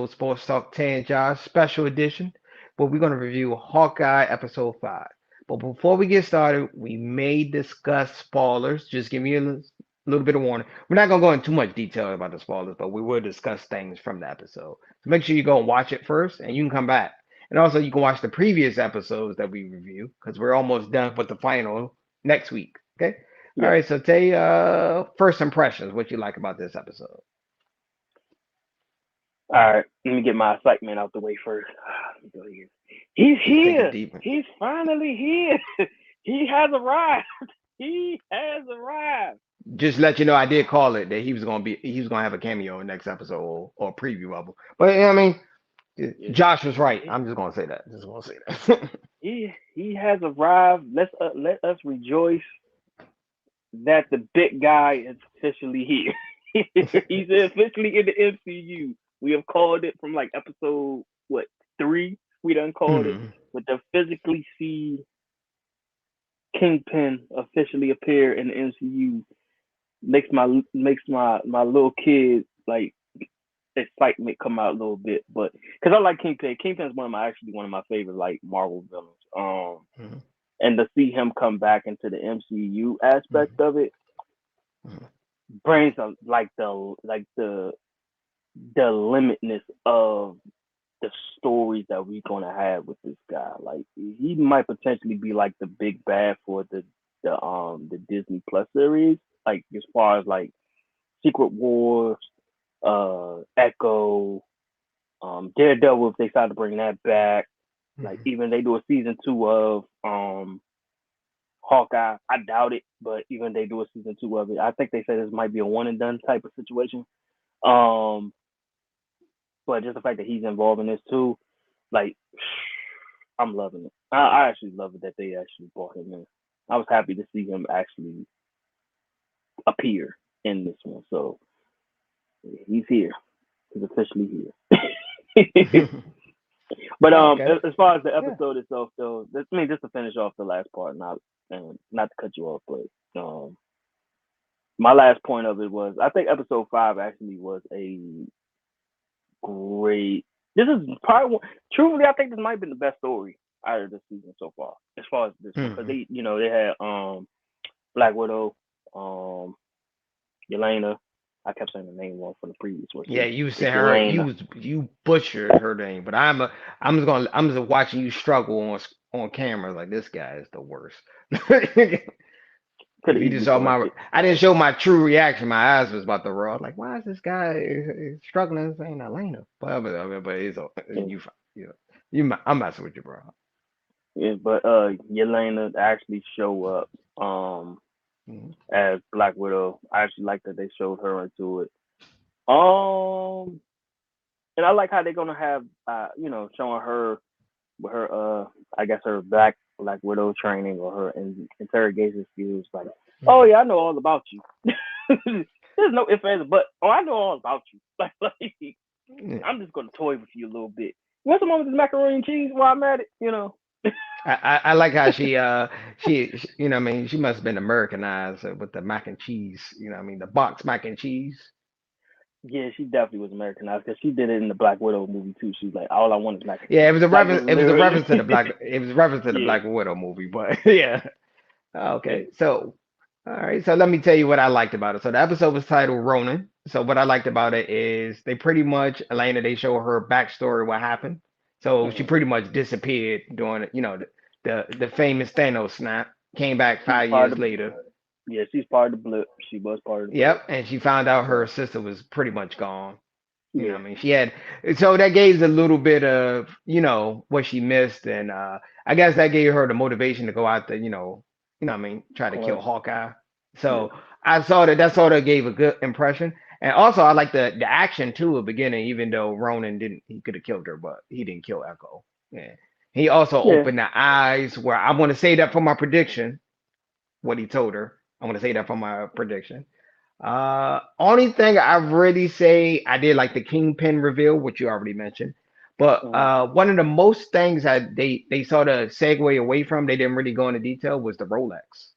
episode Sports Talk 10 Josh special edition, where we're going to review Hawkeye episode 5. But before we get started, we may discuss spoilers. Just give me a little bit of warning. We're not going to go into too much detail about the spoilers, but we will discuss things from the episode. So make sure you go and watch it first, and you can come back. And also, you can watch the previous episodes that we review because we're almost done with the final next week. Okay. All Yeah. right. So, Tay, first impressions. What you like about this episode? All right. Let me get my excitement out the way first. Let me go here. He's Just take a here. deep. He's finally here. He has arrived. He has arrived. Just let you know, I did call it that he was gonna have a cameo in next episode or preview of it. But I mean, Yeah. Josh was right. He I'm just gonna say that. Just gonna say that. he has arrived. Let us rejoice that the big guy is officially here. He's officially in the MCU. We have called it from like episode what 3. We done called it, Hmm. but to physically see Kingpin officially appear in the MCU makes my little kid like excitement come out a little bit. But because I like Kingpin, Kingpin's one of my favorite like Marvel villains. Hmm. And to see him come back into the MCU aspect Hmm. of it brings like the limitness of the stories that we're gonna have with this guy. Like he might potentially be like the big bad for the Disney Plus series. Like as far as like Secret Wars, Echo, Daredevil if they decide to bring that back. Like Hmm. even they do a season 2 of Hawkeye. I doubt it, but even they do a season 2 of it, I think they say this might be a one and done type of situation. Um, but just the fact that he's involved in this too, like I'm loving it. I actually love it that they actually brought him in. I was happy to see him actually appear in this one. So he's here. He's officially here. But Okay. as far as the Yeah. episode itself, though, I mean, just to finish off the last part, not to cut you off, but my last point of it was I think episode 5 actually was a great. This is probably truthfully I think this might have been the best story out of the season so far, as far as this one, because Hmm. they had Black Widow, um Yelena. I kept saying the name wrong from the previous one. Yeah, you It's said her. Yelena. You butchered her name, but I'm just watching you struggle on camera. Like this guy is the worst. Could If have you just easily saw my, corrected. I didn't show my true reaction. My eyes was about to roll. Like, why is this guy struggling saying Elena? But it's Yeah, you, I'm messing with you, bro. yeah, but Yelena actually show up Mhm. as Black Widow. I actually like that they showed her into it. Um, and I like how they're gonna have showing her with her I guess her Black Widow training or her interrogation skills. Like, oh Mhm. yeah, I know all about you. There's no ifs ands but oh I know all about you. Like Yeah. I'm just gonna toy with you a little bit. What's the one with this macaroni and cheese while I'm at it? You know. I like how she what I mean she must have been Americanized with the mac and cheese, what I mean, the box mac and cheese. Yeah, she definitely was Americanized because she did it in the Black Widow movie too. She's like, all I want is mac and Yeah, cheese. Like literally. it was a reference to the Yeah. Black Widow movie, but yeah. Yeah. Okay, so all right, so let me tell you what I liked about it. So the episode was titled Ronin. So what I liked about it is they pretty much Elena they show her backstory what happened. So she Mhm. pretty much disappeared during the famous Thanos snap. Came back She's five part years of. later. Yeah, she's part of the blip. She was part of the blip. Yep, and she found out her So sister was pretty much gone. yeah. I mean, she had so that gave a little bit of what she missed, and I guess that gave her the motivation to go out there, what I mean, try to kill Clint. Hawkeye. Yeah. So I saw that sort of gave a good impression, and also I like the action too at the beginning, even though Ronan didn't, he could have killed her, but he didn't kill Echo. Yeah, he also Yeah. opened the eyes where I want to say that for my prediction, what he told her. I want to say that for my prediction. Only thing I really say I did like the Kingpin reveal, which you already mentioned. But Mhm. one of the most things that they sort of segue away from, they didn't really go into detail, was the Rolex.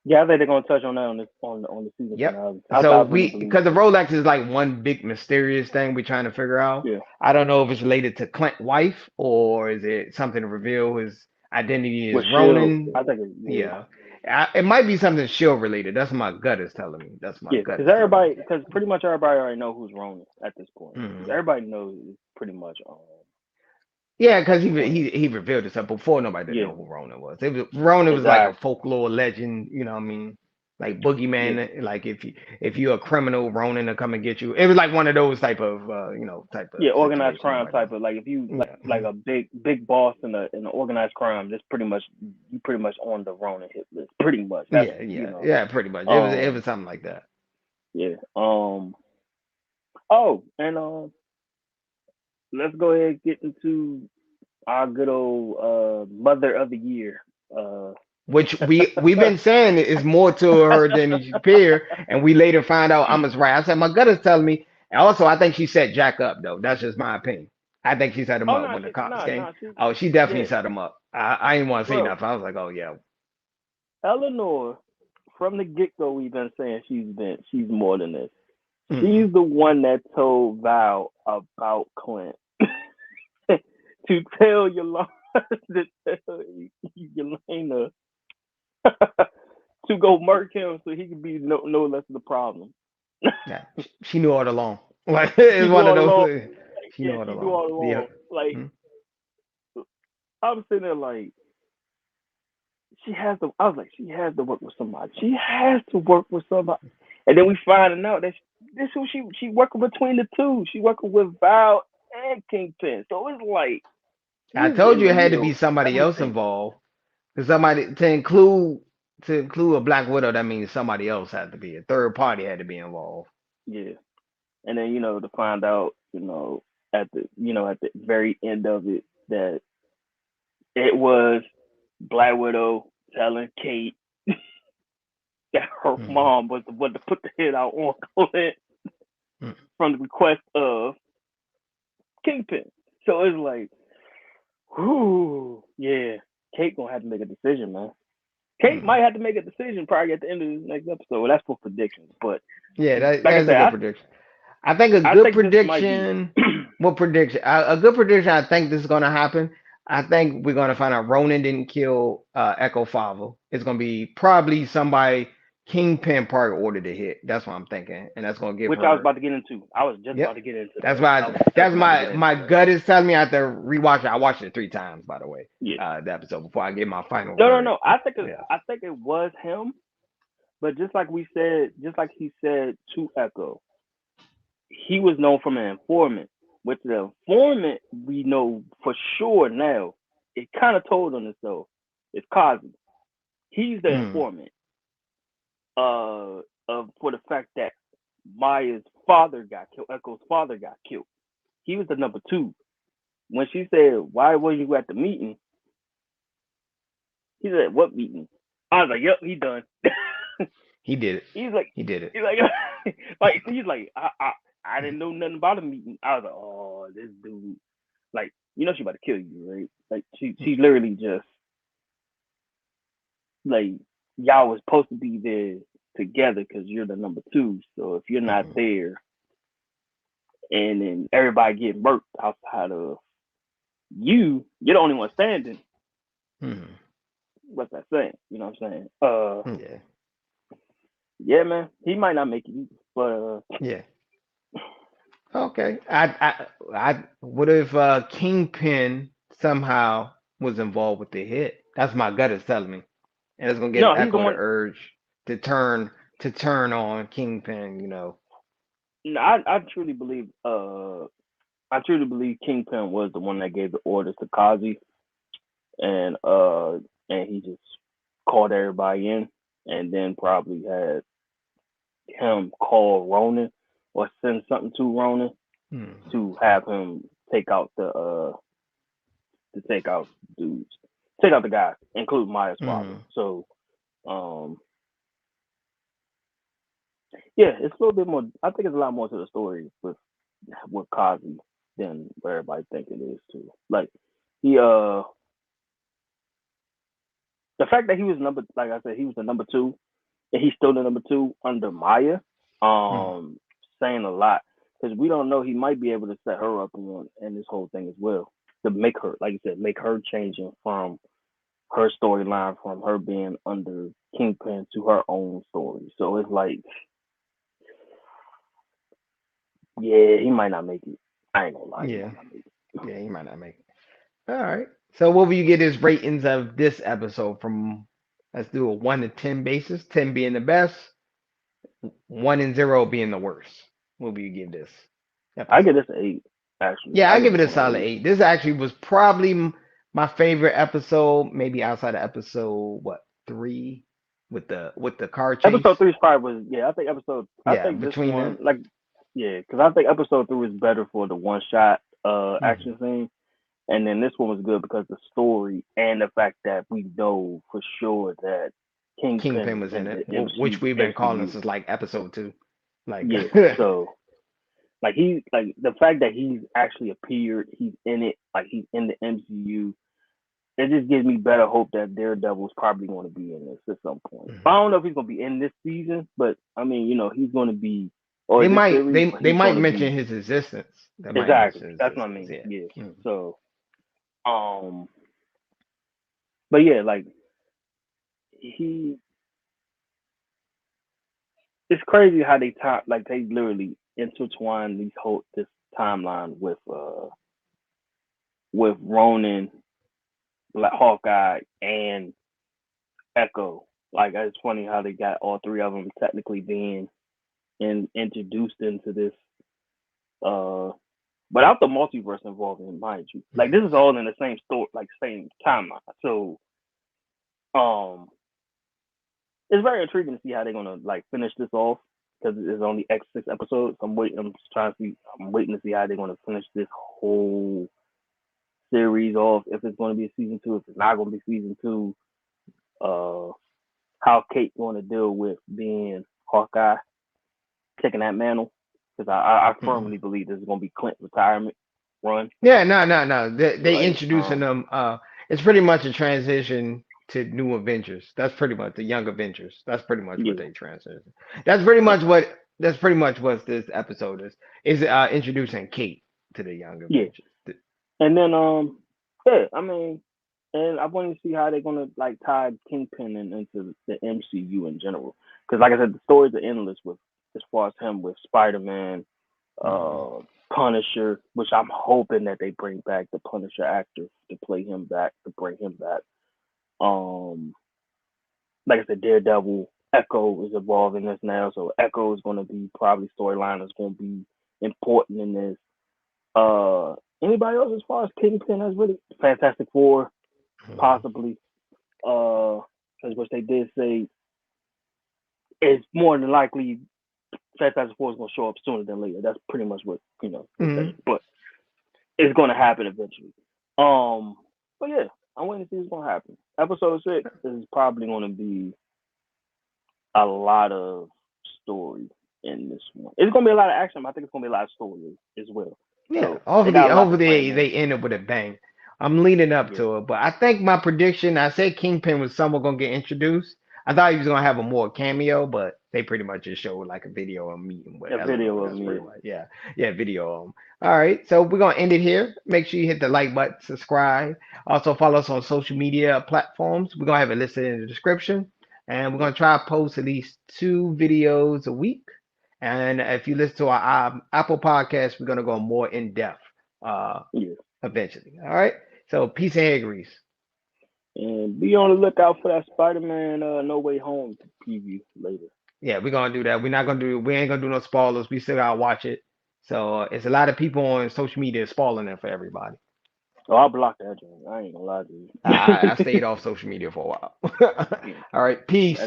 Yeah, I think they're gonna touch on that on this on the season Yep. finale. So I really we, believe because the so. Rolex is like one big mysterious thing we're trying to figure out. Yeah, I don't know if it's related to Clint's wife or is it something to reveal his identity with is Shield, Ronin. I think yeah, Yeah. It might be something Shield related. That's my gut is telling me. That's my yeah, gut is telling me. because pretty much everybody already know who's Ronin at this point. Mhm. Everybody knows it's pretty much Yeah, because he Clint. he revealed himself before nobody didn't Yeah, know who Ronin was. It was Ronin was like a exactly. folklore legend, you know what I mean? Like Yeah, boogeyman, like if you're a criminal, Ronin will come and get you. It was like one of those type of type yeah, of organized situation. crime Nobody type know. of like if you Yeah. like a big boss in the organized crime, that's pretty much you pretty much on the Ronin hit list. Pretty much. That's Yeah, you yeah, know. yeah, pretty much. It Um was something like that. yeah. Oh, and let's go ahead and get into our good old mother of the year. Uh Which we've been saying is more to her than it should appear, and we later find out I'm right. I said my gut is telling me. And also, I think she set Jack up though. That's just my opinion. I think she set him oh up no, when the cops came. she Oh, she definitely yeah, set him up. I didn't want to say bro. nothing. I was like, oh yeah. Eleanor, from the get go, we've been saying she's more than this. Mm. She's the one that told Val about Clint to tell Yolanda to tell Yelena to go murk him so he could be no less of the problem. Yeah, she knew all along. Like She it's knew one of all along. those. She Yeah, knew all she knew along. all Yeah. along. Like Mm. I was sitting there like she has to. I was like she has to work with somebody. She has to work with somebody. And then we finding out that this who she working between the two. She working with Val and Kingpin. So it's like I she's told in you the it had to middle be of somebody else everything. involved. Cause somebody to include a Black Widow, that means somebody else had to be a third party had to be involved. Yeah. And then to find out at the very end of it that it was Black Widow telling Kate that her Mm. mom was the one to put the hit out on Clint Mm. from the request of Kingpin. So it's like, whoo, yeah, Kate gonna have to make a decision, man. Kate Mm. might have to make a decision probably at the end of this next episode. Well, that's for predictions, but Yeah, like I that's a said, good prediction. I think a I good think this might be. prediction. What prediction? A good prediction. I think this is gonna happen. I think we're gonna find out Ronan didn't kill Echo Favo. It's gonna be probably somebody Kingpin probably ordered a hit. That's what I'm thinking, and that's gonna give Which I was her. about to get into. I was just about Yep. to get into That's that. I my was just that's about to get my into that. gut is telling me I have to rewatch it. I watched it 3 times, by the way. Yeah. The episode before I give my final No, no, verdict. no. Yeah. I think it was him, but just like we said, just like he said to Echo, he was known from an informant. With the informant, we know for sure now. It kind of told on itself. It's Kazi. He's the Mm. informant. For the fact that Maya's father got killed, Echo's father got killed. He was the number two. When she said, "Why were you at the meeting?" He said, "What meeting?" I was like, "Yep, he done." He did it. he's like, He did it. he's like, he's like, I didn't know nothing about a meeting. I was like, oh, this dude, like, she about to kill you, right? Like, she literally just like y'all was supposed to be there together because you're the number two. So if you're not Mm. there, and then everybody get murked outside of you're the only one standing. Mm. What's that saying? You know what I'm saying? Yeah. Yeah, man, he might not make it, but Yeah. Okay. What if Kingpin somehow was involved with the hit? That's my gut is telling me. And it's gonna give no, he's the Echo the one. urge to turn on Kingpin. No, I truly believe Kingpin was the one that gave the orders to Kazi, and he just called everybody in, and then probably had him call Ronin or send something to Ronin Hmm. to have him take out the take out dudes, take out the guys, including Maya's father. Hmm. So um yeah, it's a little bit more. I think it's a lot more to the story with Kazi than what everybody think it is too. Like he the fact that he was like I said, he was the number two. and he's still the number two under Maya. Mm. Um, saying a lot because we don't know he might be able to set her up in this whole thing as well to make her, like you said, make her changing from her storyline from her being under Kingpin to her own story. So it's like, yeah, he might not make it. I ain't gonna lie, he Yeah, might not make it. yeah, he might not make it. All right. So what will you get his ratings of this episode from? Let's do a 1 to 10 basis. 10 being the best, 1 and 0 being the worst. What will you give this I give episode? this an 8. Actually, Yeah, I I give give this it a one an solid 8. 8. This actually was probably my favorite episode, maybe outside of episode what 3 with the car chase. Episode 3 is probably was, yeah. I Yeah, think this between them. one, like, yeah, because I think episode 3 was better for the one shot Mhm. action scene. And then this one was good because the story and the fact that we know for sure that Kingpin Kingpin is was in in it, the MC, which we've been calling MCU. since like episode 2. Like, Yeah. So like like the fact that he's actually appeared, he's in it, like he's in the MCU. It just gives me better hope that Daredevil's probably going to be in this at some point. I mhm. don't know if he's going to be in this season, but I mean, he's going to be, or They this might series, they but they he's might going to mention be his existence. They might exactly. mention his That's what I existence. mean. Yeah. Yeah. Mhm. So, um, but yeah, like he it's crazy how they like they literally intertwine this timeline with Ronin, like Hawkeye and Echo. Like it's funny how they got all three of them technically being introduced into this uh without the multiverse involved in, mind you. Like Mhm. this is all in the same story, like same timeline. So um it's very intriguing to see how they're gonna like finish this off because it's only X 6 episodes. I'm just trying to see. I'm waiting to see how they're gonna finish this whole series off. If it's gonna be a season two, if it's not gonna be season two. Uh, how Kate's gonna deal with being Hawkeye, taking that mantle. Because I Mhm. firmly believe this is gonna be Clint's retirement run. Yeah, no, no, no. They Like, introducing them. It's pretty much a transition to new Avengers. That's pretty much the young Avengers. That's pretty much what yeah, they transition. That's pretty much okay, what. That's pretty much what this episode is. Is introducing Kate to the young yeah. Avengers. And then yeah, I mean, and I want to see how they're gonna like tie Kingpin into the MCU in general. Because like I said, the stories are endless with as far as him with Spider Man, Mhm. uh, Punisher, which I'm hoping that they bring back the Punisher actor to play him back to bring him back. Um, like I said, Daredevil, Echo is involved in this now, so Echo is going to be probably storyline is going to be important in this. Anybody else as far as Kingpin has really Fantastic Four Mhm. possibly. As which they did say it's more than likely Fantastic Four is going to show up sooner than later. That's pretty much what they're saying, Mhm. but it's going to happen eventually. Um, but yeah, I'm waiting to see what's going to happen. Episode 6 is probably going to be a lot of story in this one. It's going to be a lot of action, but I think it's going to be a lot of story as well. Yeah, So they hopefully, got a lot to cram hopefully in. they end up with a bang. I'm leaning up Yeah, to it, but I think my prediction. I said Kingpin was someone gonna get introduced. I thought he was gonna have a more cameo, but they pretty much just showed like a video of meeting with a Eleanor. video of That's pretty me. much yeah, video of him. All right, so we're gonna end it here. Make sure you hit the like button, subscribe. Also follow us on social media platforms. We're gonna have it listed in the description, and we're gonna try to post at least 2 videos a week. And if you listen to our Apple podcast, we're gonna go more in depth uh, Yeah. eventually. All right. So peace and hair grease. And be on the lookout for that Spider-Man No Way Home preview later. Yeah, we're gonna do that. We're not gonna do. We ain't gonna do no spoilers. We still gotta watch it. So it's a lot of people on social media spoiling it for everybody. Oh, I'll block that joint. I ain't gonna lie to I you. stayed off social media for a while. All right. That Peace.